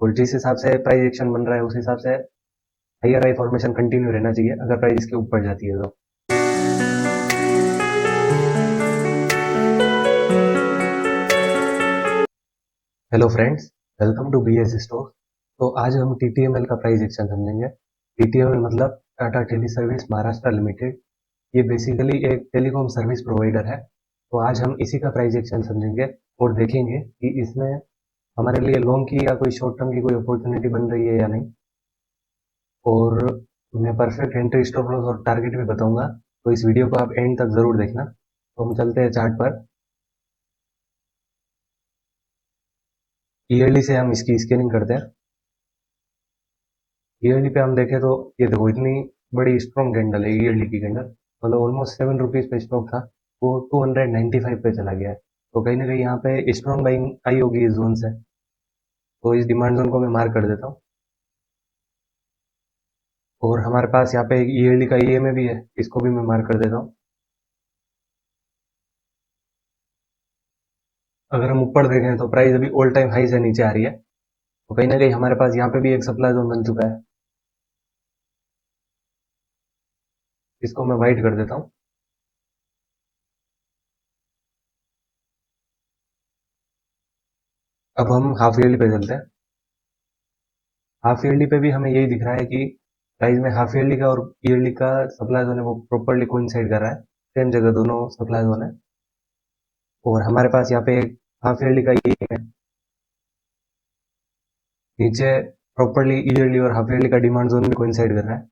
और जिस हिसाब से प्राइस एक्शन बन रहा है उस हिसाब से हायर हाई फॉर्मेशन कंटिन्यू रहना चाहिए अगर प्राइस इसके ऊपर जाती है तो। Hello friends, welcome to BS stock. तो आज हम टीटीएमएल का प्राइस एक्शन समझेंगे। टीटीएमएल मतलब Tata tele service Maharashtra limited. ये बेसिकली एक टेलीकॉम सर्विस प्रोवाइडर है। तो आज हम इसी का प्राइस एक्शन समझेंगे और देखेंगे कि इसमें हमारे लिए लॉन्ग की या कोई शॉर्ट टर्म की कोई अपॉर्चुनिटी बन रही है या नहीं। और मैं परफेक्ट एंट्री स्टॉप लॉस और टारगेट भी बताऊंगा, तो इस वीडियो को आप एंड तक जरूर देखना। तो हम चलते हैं चार्ट पर। ईयरली से हम इसकी स्कैनिंग करते हैं। ईयरली पे हम देखें तो ये देखो इतनी बड़ी स्ट्रॉन्ग कैंडल है ईयरली की कैंडल। मतलब ऑलमोस्ट ₹7 पे स्टॉक था, वो 295 पे चला गया है। तो कहीं ना कहीं यहाँ पे स्ट्रॉन्ग बाइंग आई होगी इस जोन से। तो इस डिमांड जोन को मैं मार्क कर देता हूँ। और हमारे पास यहाँ पे एक ईयरली का ईएमए भी है, इसको भी मैं मार्क कर देता हूँ। अगर हम ऊपर देखें तो प्राइस अभी ऑल टाइम हाई से नीचे आ रही है। तो कहीं ना कहीं हमारे पास यहाँ पे भी एक सप्लाई जोन बन चुका है, इसको मैं वाइट कर देता हूँ। अब हम हाफ ईयरली पे चलते हैं। हाफ ईयरली पे भी हमें यही दिख रहा है कि प्राइस में हाफ ईयरली का और ईयरली का सप्लाई जोन है वो प्रॉपरली कोइंसाइड कर रहा है। सेम जगह दोनों सप्लाई जोन है। और हमारे पास यहाँ पे एक हाफ ईयरली का ये है, नीचे प्रॉपरली ईयरली और हाफ ईयरली का डिमांड जोन भी कोइंसाइड कर रहा है।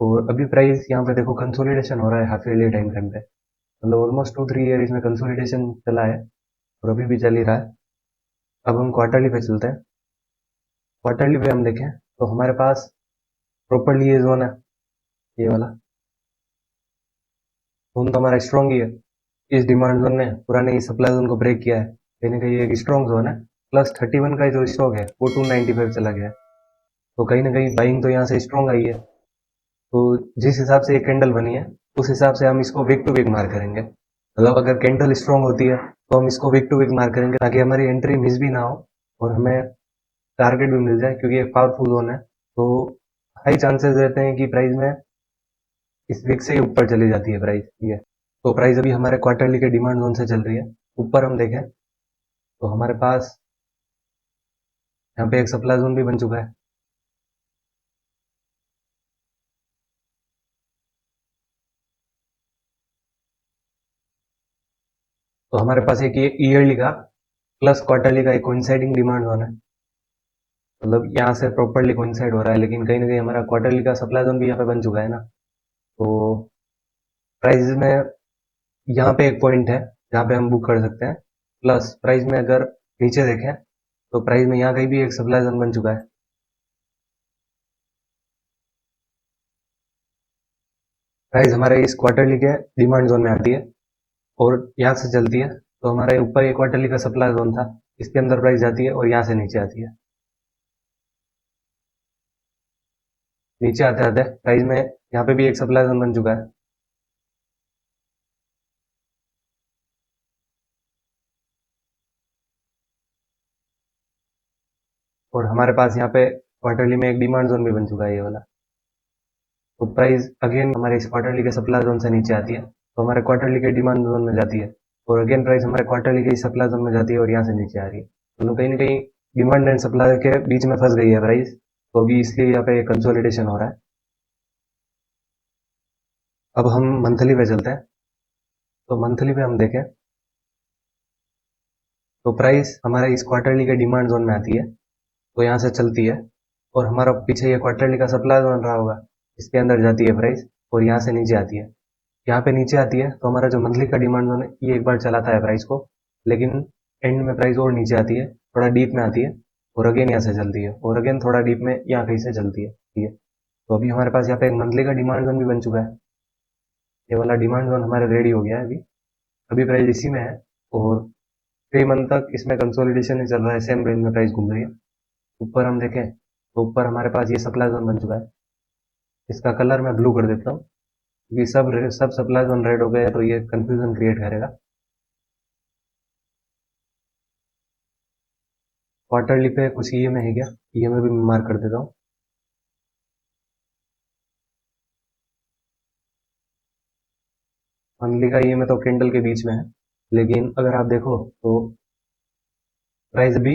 और अभी प्राइस यहाँ पे देखो कंसोलिडेशन हो रहा है हाफ ईयरली टाइम फ्रेम पे। मतलब ऑलमोस्ट 2-3 ईयर इसमें कंसोलिडेशन चला है और अभी भी चल ही रहा है। अब हम क्वार्टरली पे चलते हैं। क्वार्टरली पे हम देखें तो हमारे पास प्रॉपरली ये जोन है, ये वाला जोन तो हमारा स्ट्रॉन्ग ही है। इस डिमांड जोन ने पुराने इस सप्लाई जोन को ब्रेक किया है, कहीं ना कहीं एक स्ट्रॉन्ग जोन है। प्लस 31 का जो स्टॉक है वो 295 चला गया है। तो कहीं ना कहीं बाइंग तो यहाँ से स्ट्रॉन्ग आई है। तो जिस हिसाब से ये कैंडल बनी है उस हिसाब से हम इसको वीक टू वीक मार करेंगे। मतलब अगर कैंडल स्ट्रॉन्ग होती है तो हम इसको वीक टू वीक मार करेंगे ताकि हमारी एंट्री मिस भी ना हो और हमें टारगेट भी मिल जाए, क्योंकि एक पावरफुल जोन है। तो हाई चांसेस रहते हैं कि प्राइस में इस वीक से ही ऊपर चली जाती है प्राइस ये। तो प्राइस अभी हमारे क्वार्टरली के डिमांड जोन से चल रही है। ऊपर हम देखें तो हमारे पास यहाँ पे एक सप्लाई जोन भी बन चुका है। तो हमारे पास एक ये ईयरली का प्लस क्वार्टरली का एक कोइंसाइडिंग डिमांड जोन है। मतलब यहाँ से प्रॉपरली कोइंसाइड हो रहा है, लेकिन कहीं ना कहीं हमारा क्वार्टरली का सप्लाई जोन भी यहाँ पे बन चुका है ना। तो प्राइस में यहाँ पे एक पॉइंट है जहाँ पे हम बुक कर सकते हैं। प्लस प्राइस में अगर नीचे देखें तो प्राइस में यहाँ कहीं भी एक सप्लाई जोन बन चुका है। प्राइस हमारे इस क्वार्टरली के डिमांड जोन में आती है और यहाँ से चलती है। तो हमारे ऊपर एक क्वार्टरली का सप्लाई जोन था, इसके अंदर प्राइस जाती है और यहाँ से नीचे आती है। नीचे आते आते प्राइस में यहाँ पे भी एक सप्लाई जोन बन चुका है। और हमारे पास यहाँ पे क्वार्टरली में एक डिमांड जोन भी बन चुका है, ये वाला। तो प्राइस अगेन हमारे इस क्वार्टरली के सप्लाई जोन से नीचे आती है तो हमारे क्वार्टरली के डिमांड जोन में जाती है। और अगेन प्राइस हमारे क्वार्टरली के सप्लाई जोन में जाती है और यहाँ से नीचे आ रही है। मतलब कहीं ना कहीं डिमांड एंड सप्लाई के बीच में फंस गई है प्राइस। तो अभी इसलिए यहाँ पे कंसोलिडेशन हो रहा है। अब हम मंथली पे चलते हैं। तो मंथली पे हम देखें तो प्राइस हमारे इस क्वार्टरली के डिमांड जोन में आती है, तो यहाँ से चलती है। और हमारा पीछे ये क्वार्टरली का सप्लाई जोन रहा होगा, इसके अंदर जाती है प्राइस और यहाँ से नीचे आती है। यहाँ पे नीचे आती है तो हमारा जो मंथली का डिमांड जोन है ये एक बार चलाता है प्राइस को, लेकिन एंड में प्राइस और नीचे आती है, थोड़ा डीप में आती है और अगेन यहाँ से चलती है और अगेन थोड़ा डीप में यहाँ कहीं से चलती है, ठीक है। तो अभी हमारे पास यहाँ पे एक मंथली का डिमांड जोन भी बन चुका है। ये वाला डिमांड जोन हमारे रेडी हो गया है। अभी अभी प्राइस इसी में है और 3 मंथ तक इसमें कंसोलिडेशन ही चल रहा है, सेम रेंज में प्राइस घूम रही है। ऊपर हम देखें तो ऊपर हमारे पास ये सप्लाई जोन बन चुका है। इसका कलर मैं ब्लू कर देता हूँ क्योंकि सब सप्लाई जोन रेड हो गए तो ये कंफ्यूजन क्रिएट करेगा। क्वार्टरली पे कुछ ईएमए है क्या? ईएमए भी मार्क कर देता हूँ। मंथली का ईएमए तो किंडल के बीच में है, लेकिन अगर आप देखो तो प्राइस अभी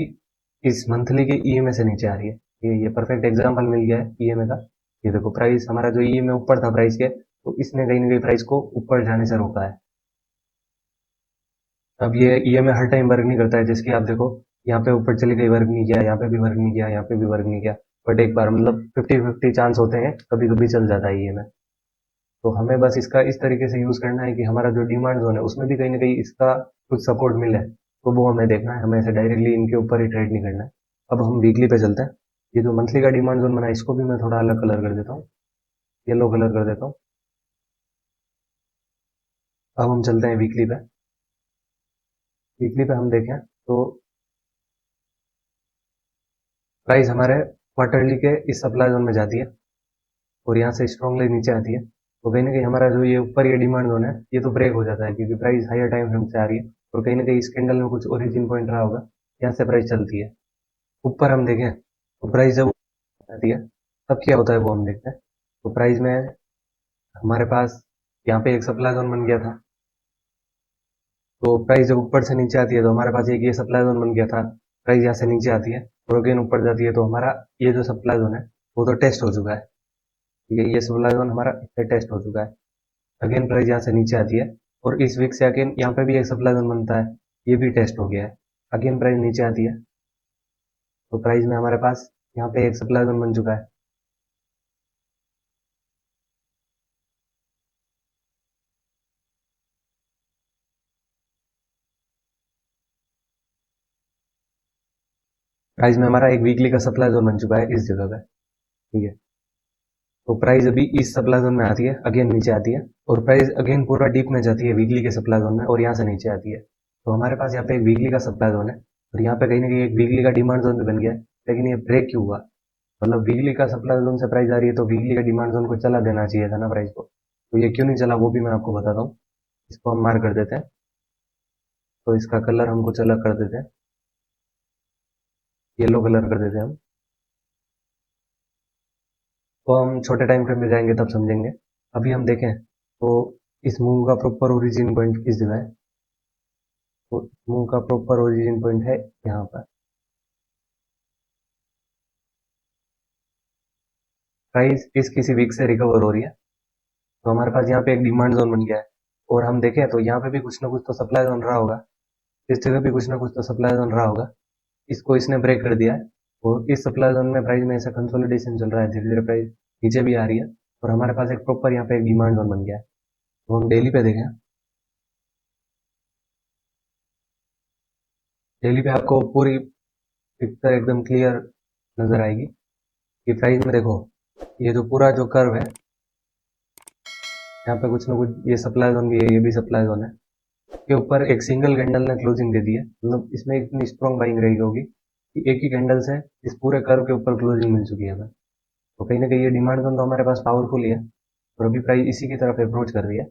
इस मंथली के ईएमए से नीचे आ रही है। ये परफेक्ट एग्जांपल मिल गया है ईएमए का। ये देखो प्राइस हमारा जो ईएमए ऊपर था प्राइस के, तो इसने कहीं ना कहीं प्राइस को ऊपर जाने से रोका है। अब ये ईएमए हर टाइम वर्क नहीं करता है, जैसे कि आप देखो यहाँ पे ऊपर चली गई, वर्क नहीं किया, यहाँ पे भी वर्क नहीं किया, यहाँ पे भी वर्क नहीं किया, बट एक बार मतलब 50-50 चांस होते हैं, कभी कभी चल जाता है ईएमए। तो हमें बस इसका इस तरीके से यूज करना है कि हमारा जो डिमांड जोन है उसमें भी कहीं ना कहीं इसका कुछ सपोर्ट मिले, तो वो हमें देखना है, हमें ऐसे डायरेक्टली इनके ऊपर ही ट्रेड नहीं करना है। अब हम वीकली पे चलते हैं। ये जो मंथली का डिमांड जोन बना है इसको भी मैं थोड़ा अलग कलर कर देता हूँ, येलो कलर कर देता हूँ। अब हम चलते हैं वीकली पे। वीकली पे हम देखें तो प्राइस हमारे क्वार्टरली के इस सप्लाई जोन में जाती है और यहाँ से स्ट्रांगली नीचे आती है, तो कहीं ना कहीं हमारा जो ये ऊपर ये डिमांड जोन है ये तो ब्रेक हो जाता है, क्योंकि प्राइस हायर टाइम फ्रेम से आ रही है और कहीं ना कहीं इस कैंडल में कुछ ओरिजिन पॉइंट रहा होगा, यहाँ से प्राइस चलती है। ऊपर हम देखें तो प्राइस जब आती है तब क्या होता है वो हम देखते हैं। तो प्राइस में हमारे पास यहाँ पे एक सप्लाई जोन बन गया था, तो प्राइस जब ऊपर से नीचे आती है तो हमारे पास एक ये सप्लाई जोन बन गया था, प्राइस यहाँ से नीचे आती है और अगेन ऊपर जाती है, तो हमारा ये जो सप्लाई जोन है वो तो टेस्ट हो चुका है। ठीक है, ये सप्लाई जोन हमारा टेस्ट हो चुका है। अगेन प्राइस यहाँ से नीचे आती है और इस वीक से अगेन यहाँ पे भी एक सप्लाई जोन बनता है, ये भी टेस्ट हो गया है। अगेन प्राइस नीचे आती है, तो प्राइस में हमारे पास यहाँ पे एक सप्लाई जोन बन चुका है। प्राइस में हमारा एक वीकली का सप्लाई जोन बन चुका है इस जगह पे। ठीक है, तो प्राइस अभी इस सप्लाई जोन में आती है, अगेन नीचे आती है और प्राइस अगेन पूरा डीप में जाती है वीकली के सप्लाई जोन में और यहाँ से नीचे आती है। तो हमारे पास यहाँ पे एक वीकली का सप्लाई जोन है और यहाँ पे कहीं ना कहीं एक वीकली का डिमांड जोन भी बन गया है, लेकिन ये ब्रेक क्यों हुआ? मतलब वीकली का सप्लाई जोन से प्राइस आ रही है तो वीकली का डिमांड जोन को चला देना चाहिए था ना प्राइस को, तो ये क्यों नहीं चला वो भी मैं आपको बताता हूँ। इसको हम मार्क कर देते हैं, तो इसका कलर हम कुछ अलग कर देते हैं, येलो कलर कर देते हैं हम। तो हम छोटे टाइम फ्रेम में जाएंगे तब समझेंगे। अभी हम देखें तो इस मूव का प्रॉपर ओरिजिन पॉइंट किस जगह है, तो मूव का प्रॉपर ओरिजिन पॉइंट है यहाँ पर। प्राइस इस किसी वीक से रिकवर हो रही है, तो हमारे पास यहाँ पे एक डिमांड जोन बन गया है और हम देखें तो यहाँ पे भी कुछ ना कुछ तो सप्लाई जोन रहा होगा, इस जगह भी कुछ ना कुछ तो सप्लाई जोन रहा होगा, इसको इसने ब्रेक कर दिया है और इस सप्लाई जोन में प्राइस में ऐसा कंसोलिडेशन चल रहा है, धीरे धीरे प्राइस नीचे भी आ रही है और हमारे पास एक प्रॉपर यहाँ पे एक डिमांड जोन बन गया है। तो हम डेली पे देखें, डेली पे आपको पूरी पिक्चर एकदम क्लियर नजर आएगी कि प्राइस में देखो ये जो पूरा जो कर्व है यहाँ पे कुछ ना कुछ ये सप्लाई जोन भी है, ये भी सप्लाई जोन है, के ऊपर एक सिंगल कैंडल ने क्लोजिंग दे दी है, मतलब इसमें इतनी स्ट्रॉन्ग बाइंग रही होगी कि एक ही कैंडल से इस पूरे कर्व के ऊपर क्लोजिंग मिल चुकी है हमें। तो कहीं ना कहीं ये डिमांड जोन तो हमारे पास पावरफुल ही है और अभी प्राइस इसी की तरफ अप्रोच कर रही है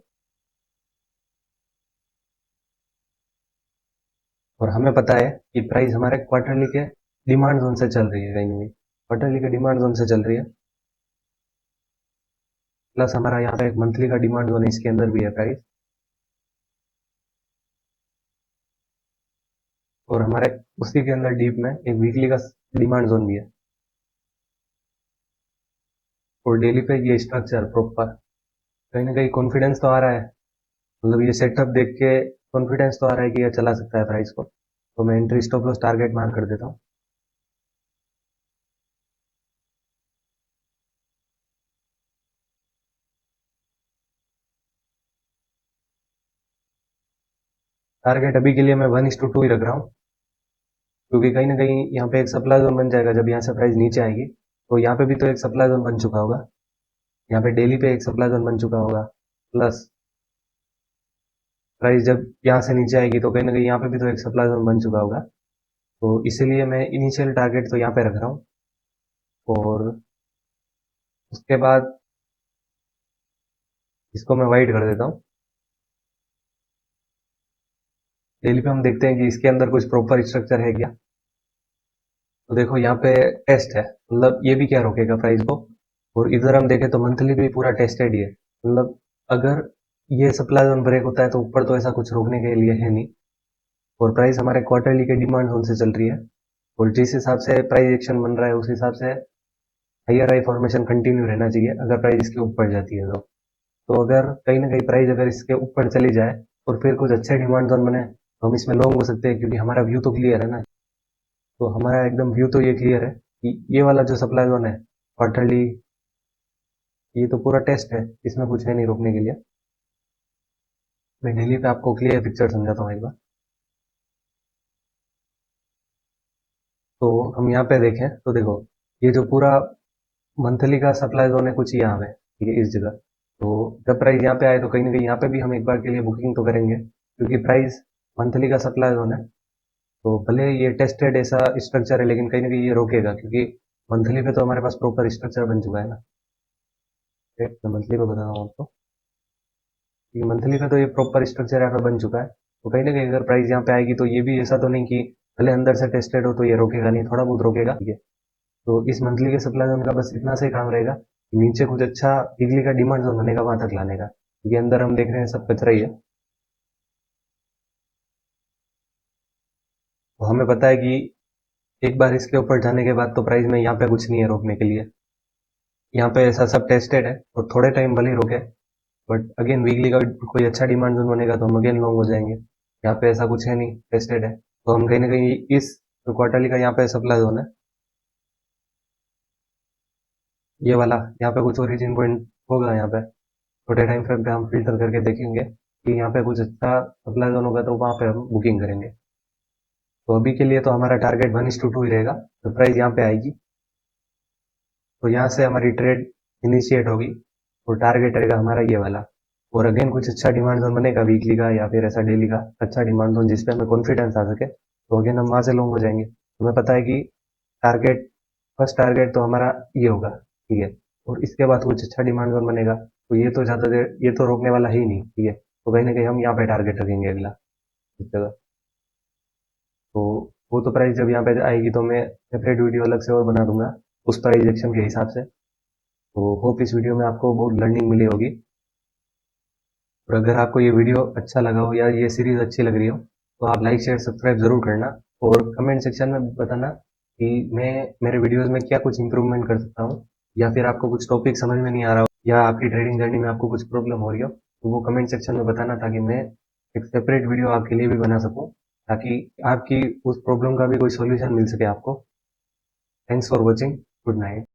और हमें पता है कि प्राइस हमारे क्वार्टरली के डिमांड जोन से चल रही है, कहीं ना कहीं क्वार्टरली के डिमांड जोन से चल रही है, प्लस हमारा यहाँ पे एक मंथली का डिमांड जोन है, इसके अंदर भी है प्राइस, और हमारे उसी के अंदर डीप में एक वीकली का डिमांड जोन भी है और डेली पे ये स्ट्रक्चर प्रॉपर कहीं ना कहीं कॉन्फिडेंस तो आ रहा है, मतलब ये सेटअप देख के कॉन्फिडेंस तो आ रहा है कि ये चला सकता है प्राइस को, तो मैं entry stop loss target mark कर देता हूँ। टारगेट अभी के लिए मैं 1:2 ही रख रहा हूँ, क्योंकि कहीं ना कहीं यहाँ पे एक सप्लाई जोन बन जाएगा, जब यहाँ से प्राइस नीचे आएगी तो यहाँ पे भी तो एक सप्लाई जोन बन चुका होगा, यहाँ पे डेली पे एक सप्लाई जोन बन चुका होगा, प्लस प्राइस जब यहाँ से नीचे आएगी तो कहीं ना कहीं यहाँ पे भी तो एक सप्लाई जोन बन चुका होगा, तो इसीलिए मैं इनिशियल टारगेट तो यहाँ पे रख रहा हूँ और उसके बाद इसको मैं वाइट कर देता हूँ। डेली पे हम देखते हैं कि इसके अंदर कुछ प्रॉपर स्ट्रक्चर है क्या, तो देखो यहाँ पे टेस्ट है, मतलब ये भी क्या रोकेगा प्राइस को। और इधर हम देखें तो मंथली भी पूरा टेस्टेड ही है, मतलब अगर ये सप्लाई जोन ब्रेक होता है तो ऊपर तो ऐसा कुछ रोकने के लिए है नहीं। और प्राइस हमारे क्वार्टरली के डिमांड जोन से चल रही है, और जिस हिसाब से प्राइस एक्शन बन रहा है उस हिसाब से हाइयर आई फॉर्मेशन कंटिन्यू रहना चाहिए अगर प्राइस इसके ऊपर जाती है तो अगर कहीं ना कहीं प्राइस अगर इसके ऊपर चली जाए और फिर कुछ अच्छे डिमांड जोन बने तो हम इसमें लॉन्ग हो सकते हैं, क्योंकि हमारा व्यू तो क्लियर है ना। तो हमारा एकदम व्यू तो ये क्लियर है कि ये वाला जो सप्लाई जोन है क्वार्टरली, ये तो पूरा टेस्ट है, इसमें कुछ है नहीं रोकने के लिए। मैं डेली पे आपको क्लियर पिक्चर समझाता हूँ एक बार। तो हम यहाँ पे देखें तो देखो, ये जो पूरा मंथली का सप्लाई जोन है कुछ यहाँ पे, ठीक है, इस जगह। तो जब प्राइस यहाँ पे आए तो कहीं ना कहीं यहाँ पे भी हम एक बार के लिए बुकिंग तो करेंगे, क्योंकि प्राइस मंथली का सप्लाई जोन है। तो भले ये टेस्टेड ऐसा स्ट्रक्चर है लेकिन कहीं ना कहीं ये रोकेगा, क्योंकि मंथली पे तो हमारे पास प्रॉपर स्ट्रक्चर बन चुका है ना। एक मैं मंथली पे बता रहा हूँ आपको, क्योंकि मंथली पे तो ये प्रॉपर स्ट्रक्चर यहाँ पे बन चुका है। तो कहीं ना कहीं अगर प्राइस यहाँ पे आएगी तो ये भी ऐसा तो नहीं कि भले अंदर से टेस्टेड हो तो ये रोकेगा नहीं, थोड़ा बहुत रोकेगा, ठीक है। तो इस मंथली के सप्लाई जोन का बस इतना से ही काम रहेगा कि नीचे कुछ अच्छा बिजली का डिमांड जोन बनेगा वहां तक लाने का, क्योंकि अंदर हम देख रहे हैं सब कचरा ही है। तो हमें पता है कि एक बार इसके ऊपर जाने के बाद तो प्राइस में यहाँ पे कुछ नहीं है रोकने के लिए। यहाँ पे ऐसा सब टेस्टेड है और थोड़े टाइम भले ही रोके, बट अगेन वीकली का कोई अच्छा डिमांड जोन बनेगा तो हम अगेन लॉन्ग हो जाएंगे। यहाँ पे ऐसा कुछ है नहीं, टेस्टेड है। तो हम कहीं ना कहीं इस क्वार्टरली का यहाँ पे सप्लाई जोन है ये वाला, यहाँ पे कुछ ओरिजिन पॉइंट होगा, यहाँ पे छोटे टाइम फ्रेम पे हम फिल्टर करके देखेंगे कि यहाँ पे कुछ अच्छा सप्लाई जोन होगा तो वहां पे हम बुकिंग करेंगे। तो अभी के लिए तो हमारा टारगेट 1:2 ही रहेगा, तो प्राइस यहाँ पे आएगी तो यहाँ से हमारी ट्रेड इनिशिएट होगी, और टारगेट रहेगा हमारा ये वाला। और अगेन कुछ अच्छा डिमांड जोन बनेगा वीकली का या फिर ऐसा डेली का अच्छा डिमांड जोन जिसपे हमें कॉन्फिडेंस आ सके, तो अगेन हम वहां से लॉन्ग हो जाएंगे। हमें पता है कि टारगेट, फर्स्ट टारगेट तो हमारा ये होगा, ठीक है। और इसके बाद कुछ अच्छा डिमांड जोन बनेगा तो ये तो ज्यादा देर ये तो रोकने वाला ही नहीं, ठीक है। तो कहीं ना कहीं हम यहाँ पे टारगेट रखेंगे अगला इस जगह। तो वो तो प्राइस जब यहाँ पे आएगी तो मैं सेपरेट वीडियो अलग से और बना दूंगा उस प्राइस एक्शन के हिसाब से। तो होप इस वीडियो में आपको बहुत लर्निंग मिली होगी। और अगर आपको ये वीडियो अच्छा लगा हो या ये सीरीज अच्छी लग रही हो तो आप लाइक शेयर सब्सक्राइब जरूर करना, और कमेंट सेक्शन में बताना कि मैं मेरे वीडियोस में क्या कुछ इंप्रूवमेंट कर सकता हूँ, या फिर आपको कुछ टॉपिक समझ में नहीं आ रहा हो या आपकी ट्रेडिंग जर्नी में आपको कुछ प्रॉब्लम हो रही हो तो वो कमेंट सेक्शन में बताना, ताकि मैं एक सेपरेट वीडियो आपके लिए भी बना सकूँ, ताकि आपकी उस प्रॉब्लम का भी कोई सोल्यूशन मिल सके आपको। Thanks for watching, good night.